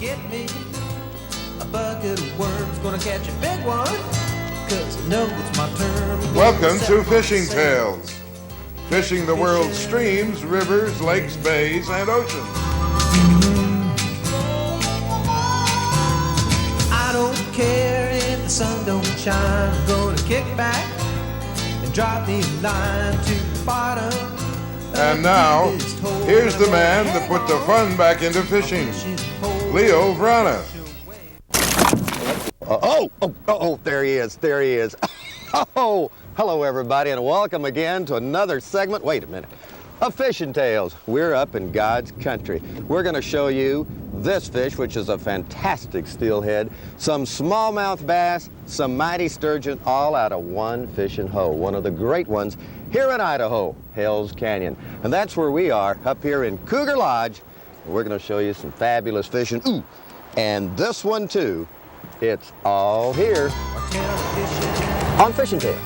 get me a bucket of worms, gonna catch a big one, cause I know it's my turn. Welcome to Fishing Tales. Fishing the world's streams, rivers, lakes, bays, and oceans. I don't care if the sun don't shine, I'm gonna kick back and drop me a line to the bottom. And now, here's the man that put the fun back into fishing, Leo Vrana. There he is. Oh, hello everybody, and welcome again to another segment, wait a minute, of Fishing Tales. We're up in God's country. We're going to show you this fish, which is a fantastic steelhead, some smallmouth bass, some mighty sturgeon, all out of one fishing hole, one of the great ones here in Idaho, Hells Canyon. And that's where we are, up here in Cougar Lodge. We're going to show you some fabulous fishing. Ooh, and this one too. It's all here on Fishing Tales.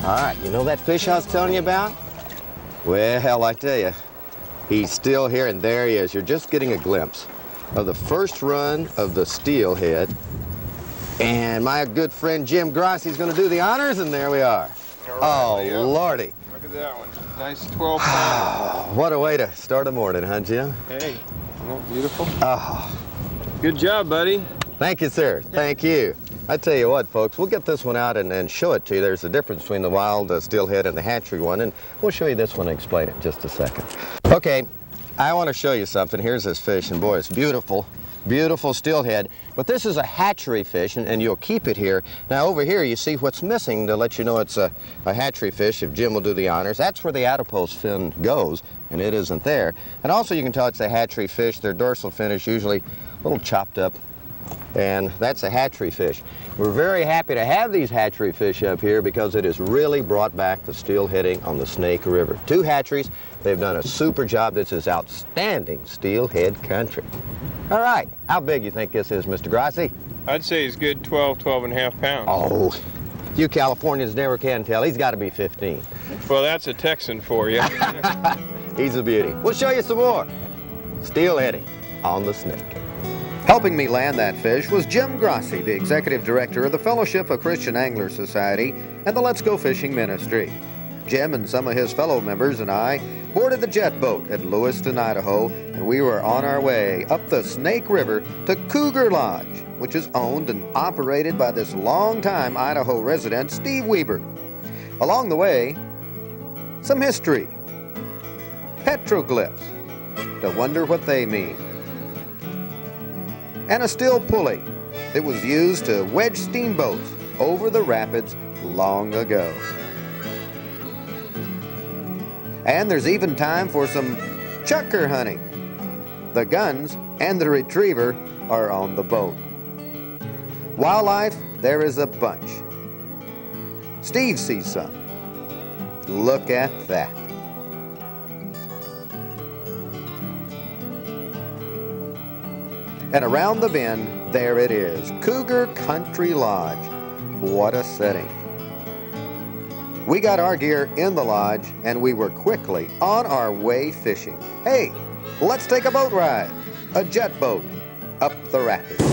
All right, you know that fish I was telling you about? Well, I tell you, he's still here, and there he is. You're just getting a glimpse of the first run of the steelhead. And my good friend Jim Grossie's going to do the honors, and there we are. Right, oh, Lordy. Look at that one. Nice 12 pound. What a way to start a morning, huh, Jim? Hey, isn't that beautiful? Oh, Good job, buddy. thank you, sir. Thank you. I tell you what, folks, we'll get this one out and show it to you. There's a difference between the wild steelhead and the hatchery one, and we'll show you this one and explain it in just a second. Okay, I want to show you something. Here's this fish, and boy, it's beautiful. Beautiful steelhead, but this is a hatchery fish, and you'll keep it here. Now over here you see what's missing to let you know it's a hatchery fish, if Jim will do the honors. That's where the adipose fin goes, and it isn't there. And also you can tell it's a hatchery fish. Their dorsal fin is usually a little chopped up, and that's a hatchery fish. We're very happy to have these hatchery fish up here because it has really brought back the steelheading on the Snake River. 2 hatcheries, they've done a super job. This is outstanding steelhead country. All right, how big you think this is, Mr. Grossi? I'd say he's good 12 and a half pounds. Oh, you Californians never can tell. He's got to be 15. Well, that's a Texan for you. He's a beauty. We'll show you some more steelheading on the Snake. Helping me land that fish was Jim Grossi, the executive director of the Fellowship of Christian Angler Society and the Let's Go Fishing Ministry. Jim and some of his fellow members and I boarded the jet boat at Lewiston, Idaho, and we were on our way up the Snake River to Cougar Lodge, which is owned and operated by this longtime Idaho resident, Steve Weber. Along the way, some history, petroglyphs, to wonder what they mean, and a steel pulley that was used to wedge steamboats over the rapids long ago. And there's even time for some chukar hunting. The guns and the retriever are on the boat. Wildlife, there is a bunch. Steve sees some. Look at that. And around the bend, there it is, Cougar Country Lodge. What a setting. We got our gear in the lodge, and we were quickly on our way fishing. Hey, let's take a boat ride, a jet boat, up the rapids.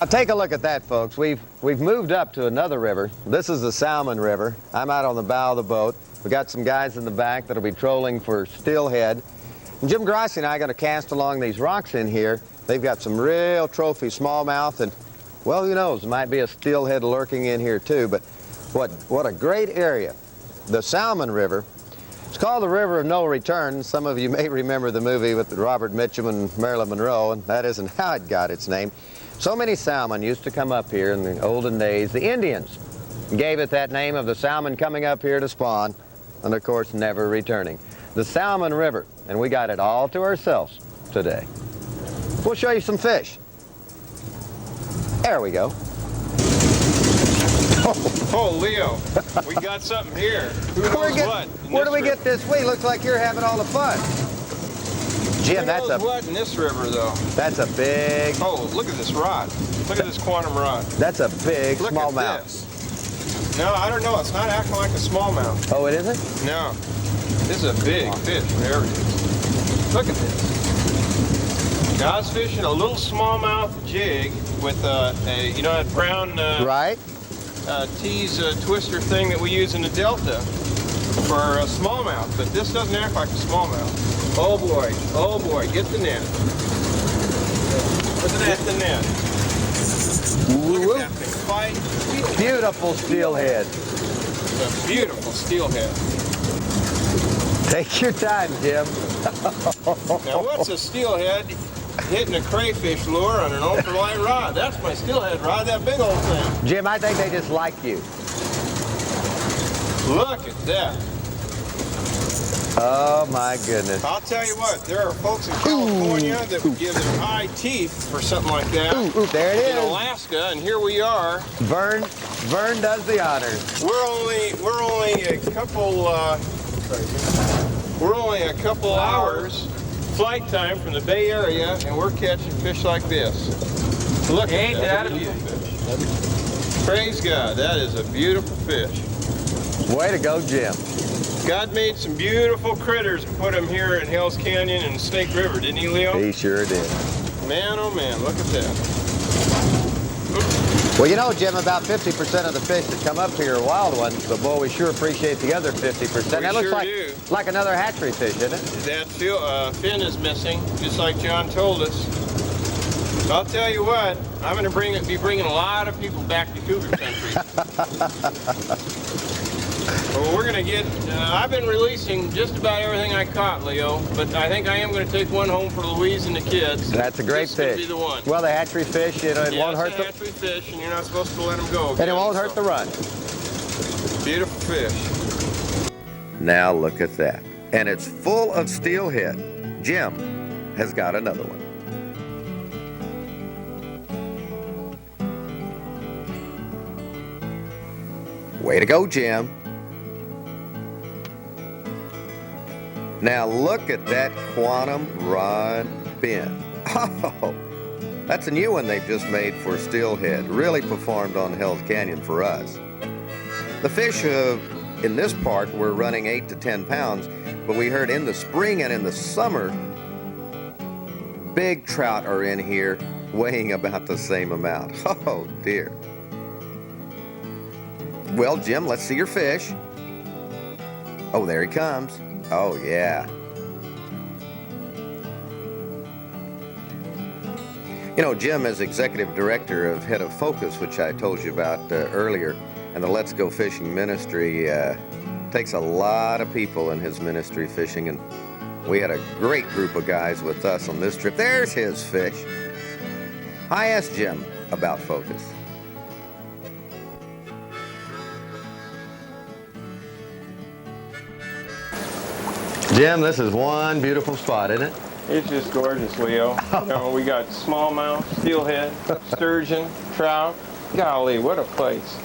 Now take a look at that, folks. We've moved up to another river. This is the Salmon River. I'm out on the bow of the boat. We got some guys in the back that'll be trolling for steelhead. And Jim Grossi and I are going to cast along these rocks in here. They've got some real trophy smallmouth, and well, who knows, there might be a steelhead lurking in here too. But what a great area. The Salmon River. It's called the River of No Return. Some of you may remember the movie with Robert Mitchum and Marilyn Monroe, and that isn't how it got its name. So many salmon used to come up here in the olden days. The Indians gave it that name of the salmon coming up here to spawn, and of course never returning. The Salmon River, and we got it all to ourselves today. We'll show you some fish. There we go. Oh, Leo, we got something here. Who knows what? Where do we get this weed? Looks like you're having all the fun. Jim, that's what in this river, though? That's a big... Oh, look at this rod. Look at this quantum rod. That's a big smallmouth. Look at this. No, I don't know. It's not acting like a smallmouth. Oh, it isn't? No. This is a big fish. There it is. Look at this. Now, I was fishing a little smallmouth jig with you know, that brown right. tease twister thing that we use in the Delta for a smallmouth, but this doesn't act like a smallmouth. Oh boy, get the net. Put the net in the net. Look at that thing fight. Beautiful steelhead. It's a beautiful steelhead. Take your time, Jim. Now what's a steelhead hitting a crayfish lure on an ultralight rod? That's my steelhead rod, that big old thing. Jim, I think they just like you. Look at that. Oh my goodness. I'll tell you what, there are folks in California that would give their eye teeth for something like that. Ooh, there it in is. Alaska, and here we are. Vern does the honors. We're only a couple hours flight time from the Bay Area, and we're catching fish like this. Look, ain't that a beautiful fish? Praise God, that is a beautiful fish. Way to go, Jim. God made some beautiful critters and put them here in Hell's Canyon and Snake River, didn't he, Leo? He sure did. Man, oh man, look at that. Well, you know, Jim, about 50% of the fish that come up here are wild ones, but boy, we sure appreciate the other 50%. That looks sure like another hatchery fish, isn't it? That fin is missing, just like John told us. I'll tell you what, I'm going to be bringing a lot of people back to cougar country. Well, we're going to get, I've been releasing just about everything I caught, Leo, but I think I am going to take one home for Louise and the kids. That's a great fish. This be the one. Well, the hatchery fish, you know, it won't hurt the hatchery fish, and you're not supposed to let them go. And it won't hurt the run. Beautiful fish. Now look at that. And it's full of steelhead. Jim has got another one. Way to go, Jim. Now look at that quantum rod bin. Oh, that's a new one they've just made for steelhead. Really performed on Hell's Canyon for us. The fish in this part were running 8 to 10 pounds, but we heard in the spring and in the summer, big trout are in here weighing about the same amount. Oh dear. Well, Jim, let's see your fish. Oh, there he comes. Oh, yeah. You know, Jim is executive director of Head of Focus, which I told you about earlier, and the Let's Go Fishing ministry takes a lot of people in his ministry fishing, and we had a great group of guys with us on this trip. There's his fish. I asked Jim about Focus. Jim, this is one beautiful spot, isn't it? It's just gorgeous, Leo. You know, we got smallmouth, steelhead, sturgeon, trout. Golly, what a place.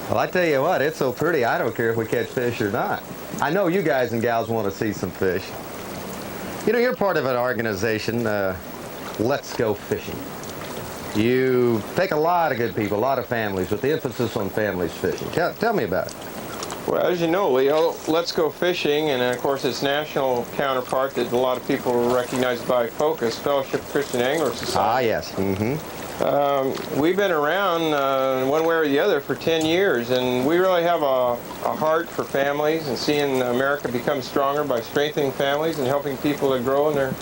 Well, I tell you what, it's so pretty, I don't care if we catch fish or not. I know you guys and gals want to see some fish. You know, you're part of an organization, Let's Go Fishing. You take a lot of good people, a lot of families, with the emphasis on families fishing. Tell me about it. Well, as you know, Leo, Let's Go Fishing, and of course its national counterpart that a lot of people recognize by Focus, Fellowship of Christian Angler Society. Ah, yes. Mm-hmm. We've been around one way or the other for 10 years, and we really have a heart for families and seeing America become stronger by strengthening families and helping people to grow in their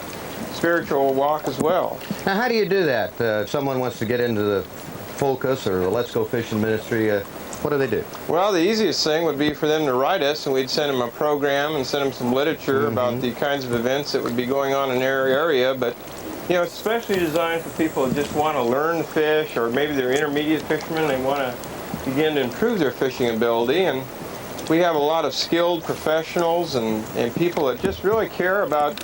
spiritual walk as well. Now, how do you do that? If someone wants to get into the Focus or the Let's Go Fishing ministry, what do they do? Well, the easiest thing would be for them to write us, and we'd send them a program and send them some literature about the kinds of events that would be going on in their area. But, you know, it's especially designed for people who just want to learn to fish, or maybe they're intermediate fishermen, they want to begin to improve their fishing ability. And we have a lot of skilled professionals and people that just really care about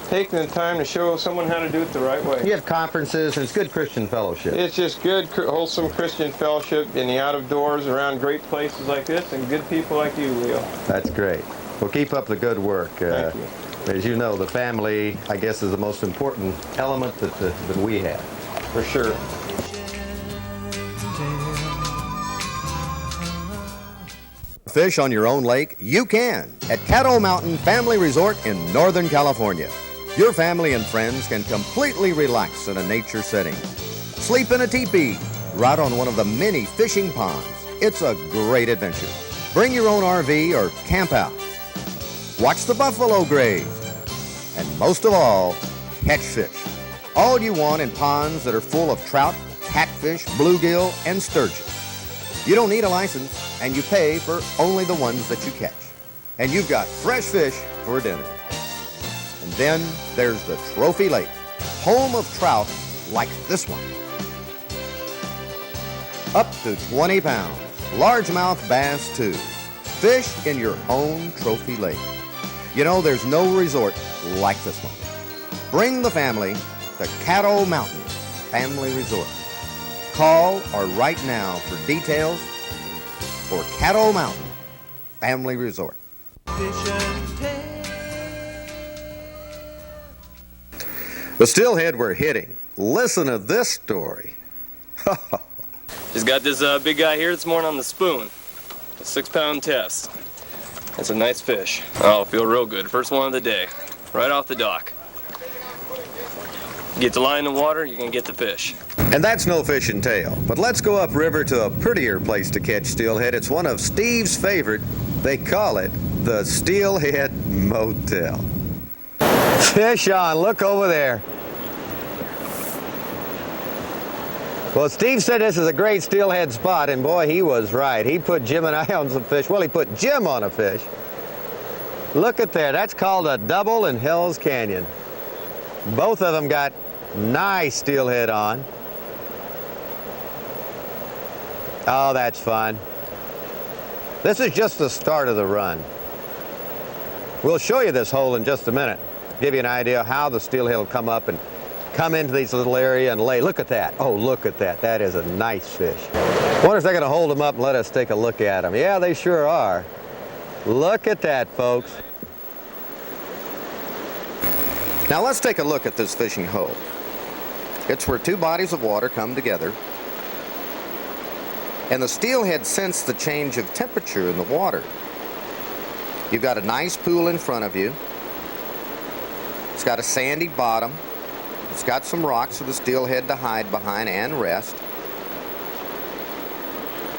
taking the time to show someone how to do it the right way. You have conferences, and it's good Christian fellowship. It's just good, wholesome Christian fellowship in the out of doors around great places like this and good people like you, Leo. That's great. Well, keep up the good work. Thank you. As you know, the family, I guess, is the most important element that we have. For sure. Fish on your own lake? You can at Caddo Mountain Family Resort in Northern California. Your family and friends can completely relax in a nature setting. Sleep in a teepee right on one of the many fishing ponds. It's a great adventure. Bring your own RV or camp out. Watch the buffalo graze. And most of all, catch fish. All you want in ponds that are full of trout, catfish, bluegill, and sturgeon. You don't need a license, and you pay for only the ones that you catch. And you've got fresh fish for dinner. And then there's the Trophy Lake, home of trout like this one. Up to 20 pounds, largemouth bass too. Fish in your own Trophy Lake. You know, there's no resort like this one. Bring the family to Caddo Mountain Family Resort. Call or write now for details for Caddo Mountain Family Resort. The steelhead we're hitting. Listen to this story. Just got this big guy here this morning on the spoon. A 6-pound test. That's a nice fish. Oh, feel real good. First one of the day. Right off the dock. Get the line in the water, you can get the fish. And that's no fish and tail. But let's go upriver to a prettier place to catch steelhead. It's one of Steve's favorite. They call it the Steelhead Motel. Fish on, look over there. Well, Steve said this is a great steelhead spot, and boy, he was right. He put Jim and I on some fish. Well, he put Jim on a fish. Look at there, that's called a double in Hell's Canyon. Both of them got nice steelhead on. Oh, that's fun. This is just the start of the run. We'll show you this hole in just a minute. Give you an idea how the steelhead will come up and come into this little area and lay. Look at that. Oh, look at that. That is a nice fish. Wonder if they're going to hold them up and let us take a look at them. Yeah, they sure are. Look at that, folks. Now let's take a look at this fishing hole. It's where two bodies of water come together, and the steelhead sense the change of temperature in the water. You've got a nice pool in front of you. It's got a sandy bottom. It's got some rocks for the steelhead to hide behind and rest.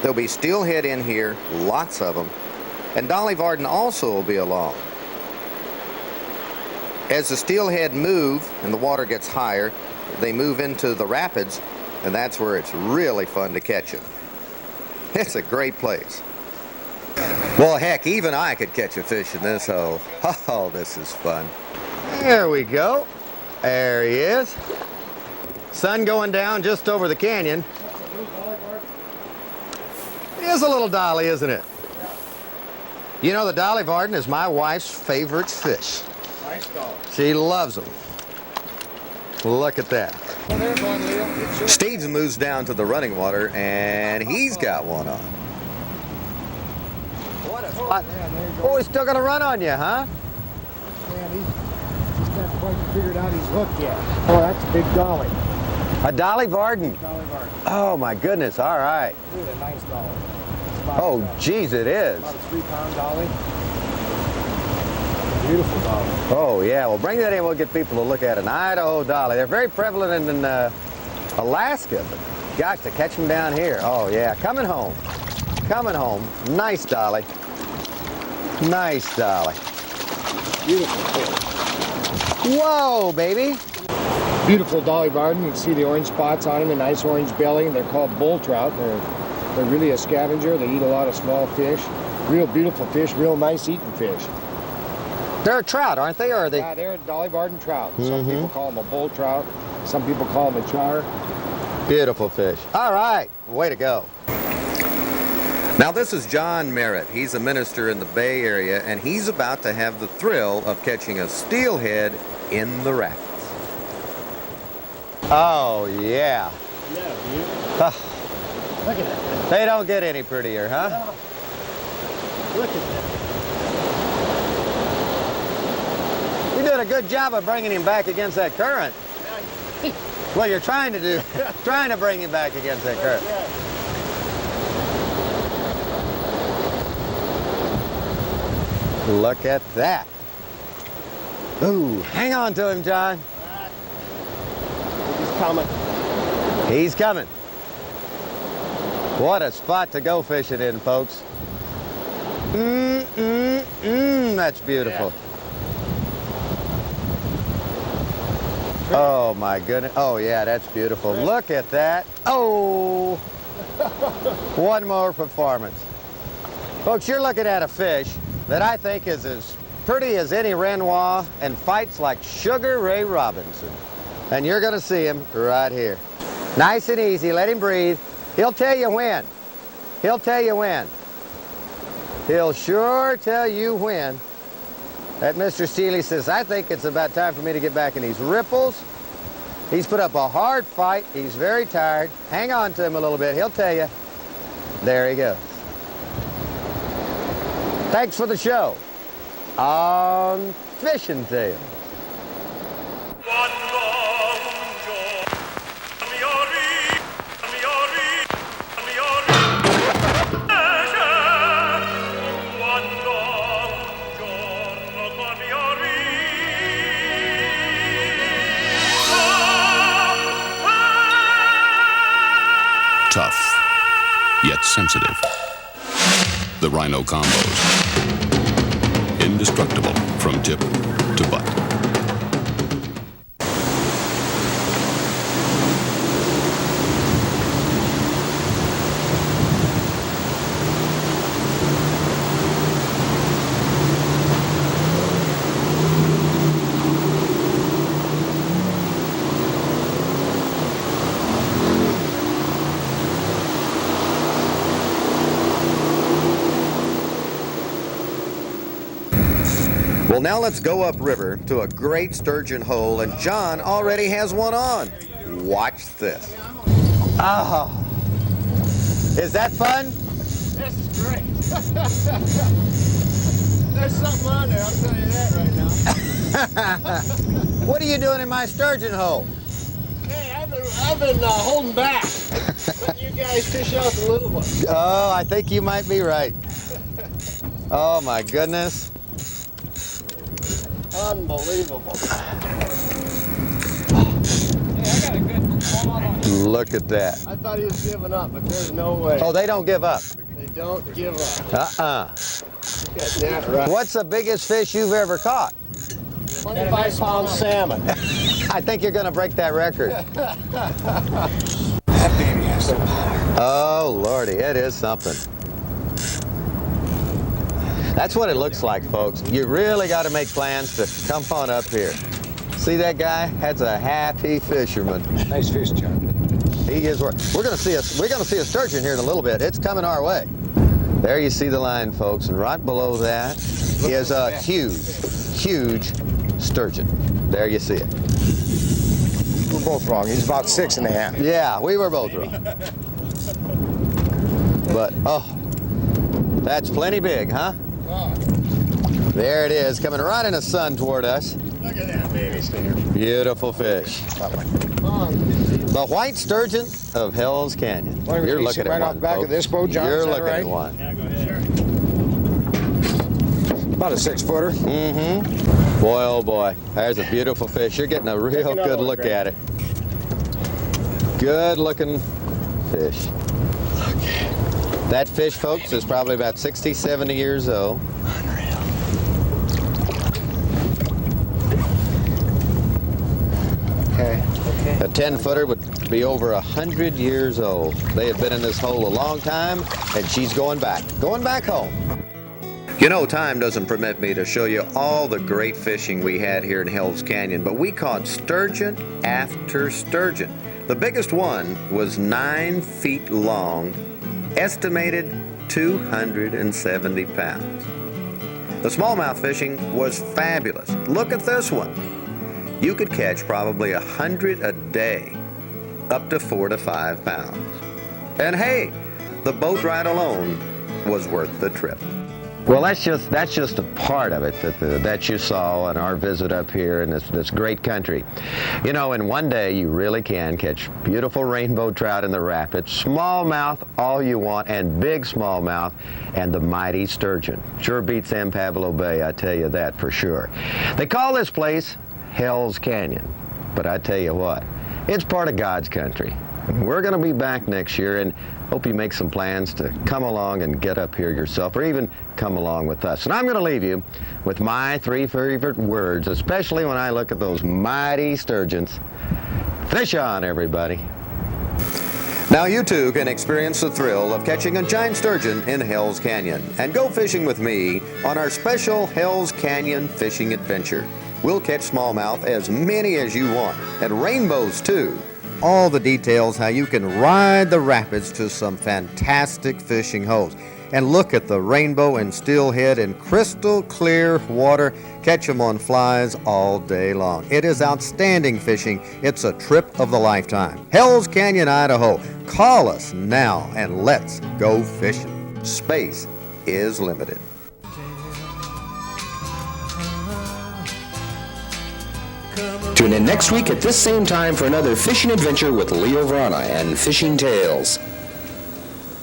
There'll be steelhead in here, lots of them, and Dolly Varden also will be along. As the steelhead move and the water gets higher, they move into the rapids, and that's where it's really fun to catch them. It's a great place. Well, heck, even I could catch a fish in this hole. Oh, this is fun. There we go. There he is. Sun going down just over the canyon. It is a little dolly, isn't it? You know, the Dolly Varden is my wife's favorite fish. She loves them. Look at that. Steve moves down to the running water, and he's got one on. Oh, he's still going to run on you, huh? Man, he's not quite figured out he's hooked yet. Oh, that's a big dolly. A Dolly Varden. Dolly Varden. Oh my goodness, all right. Really a nice dolly. Oh, geez, it is. About a 3-pound dolly. Beautiful dolly. Oh yeah, well bring that in, we'll get people to look at an Idaho dolly. They're very prevalent in Alaska, but gosh, to catch them down here. Oh yeah, coming home. Coming home. Nice dolly. Nice dolly. Beautiful fish. Whoa, baby. Beautiful Dolly Varden. You can see the orange spots on them, a nice orange belly. They're called bull trout. They're really a scavenger. They eat a lot of small fish. Real beautiful fish, real nice eating fish. They're a trout, aren't they? Or are they? Yeah, they're a Dolly Varden trout. Some people call them a bull trout. Some people call them a char. Beautiful fish. All right, way to go. Now this is John Merritt. He's a minister in the Bay Area, and he's about to have the thrill of catching a steelhead in the rapids. Oh, yeah. Look at that. They don't get any prettier, huh? Look at that. You did a good job of bringing him back against that current. Well, you're trying to do, trying to bring him back against that current. Look at that. Ooh, hang on to him, John. He's coming. He's coming. What a spot to go fishing in, folks. That's beautiful. Oh my goodness. Oh yeah, that's beautiful. Look at that. Oh, one more performance. Folks, you're looking at a fish that I think is as pretty as any Renoir and fights like Sugar Ray Robinson. And you're gonna see him right here. Nice and easy, let him breathe. He'll tell you when. He'll tell you when. He'll sure tell you when. That Mr. Steely says, I think it's about time for me to get back in these ripples. He's put up a hard fight. He's very tired. Hang on to him a little bit. He'll tell you. There he goes. Thanks for the show on Fishing Tales. Tough, yet sensitive. The Rhino Combos. Indestructible from tip to butt. Well, now let's go upriver to a great sturgeon hole, and John already has one on. Watch this. Oh, is that fun? This is great. There's something on there, I'll tell you that right now. What are you doing in my sturgeon hole? Hey, I've been holding back. Letting you guys fish out the little one. Oh, I think you might be right. Oh, my goodness. Unbelievable. Look at that. I thought he was giving up, but there's no way. Oh, they don't give up. They don't give up. Uh-uh. Got that right. What's the biggest fish you've ever caught? 25-pound salmon. I think you're going to break that record. That baby has some power. Oh, Lordy, it is something. That's what it looks like, folks. You really got to make plans to come on up here. See that guy? That's a happy fisherman. Nice fish, John. He is. We're going to see a sturgeon here in a little bit. It's coming our way. There you see the line, folks, and right below that is a huge sturgeon. There you see it. We're both wrong. He's about 6.5. Yeah, we were both wrong. But oh, that's plenty big, huh? There it is, coming right in the sun toward us. Look at that baby stinger. Beautiful fish. Come on. The white sturgeon of Hell's Canyon. Why don't we You're release looking it right at off one, the back of folks. this boat, John? You're Is that looking right? at one. Yeah, go ahead. About a 6-footer. Boy, oh boy, there's a beautiful fish. You're getting a real another good one, look Greg. at it. Good looking fish. That fish, folks, is probably about 60, 70 years old. Okay. A 10-footer would be over 100 years old. They have been in this hole a long time, and she's going back home. You know, time doesn't permit me to show you all the great fishing we had here in Hell's Canyon, but we caught sturgeon after sturgeon. The biggest one was 9 feet long, estimated 270 pounds. The smallmouth fishing was fabulous. Look at this one. You could catch probably 100 a day, up to 4 to 5 pounds. And hey, the boat ride alone was worth the trip. Well, that's just a part of it that you saw on our visit up here in this great country. You know, in one day you really can catch beautiful rainbow trout in the rapids, smallmouth all you want, and big smallmouth, and the mighty sturgeon. Sure beats San Pablo Bay, I tell you that for sure. They call this place Hell's Canyon, but I tell you what, it's part of God's country. We're going to be back next year, and hope you make some plans to come along and get up here yourself, or even come along with us. And I'm going to leave you with my 3 favorite words, especially when I look at those mighty sturgeons. Fish on, everybody. Now you too can experience the thrill of catching a giant sturgeon in Hell's Canyon, and go fishing with me on our special Hell's Canyon fishing adventure. We'll catch smallmouth as many as you want, and rainbows too. All the details how you can ride the rapids to some fantastic fishing holes. And look at the rainbow and steelhead in crystal clear water. Catch them on flies all day long. It is outstanding fishing. It's a trip of the lifetime. Hell's Canyon, Idaho. Call us now and let's go fishing. Space is limited. Tune in next week at this same time for another fishing adventure with Leo Vrana and Fishing Tales.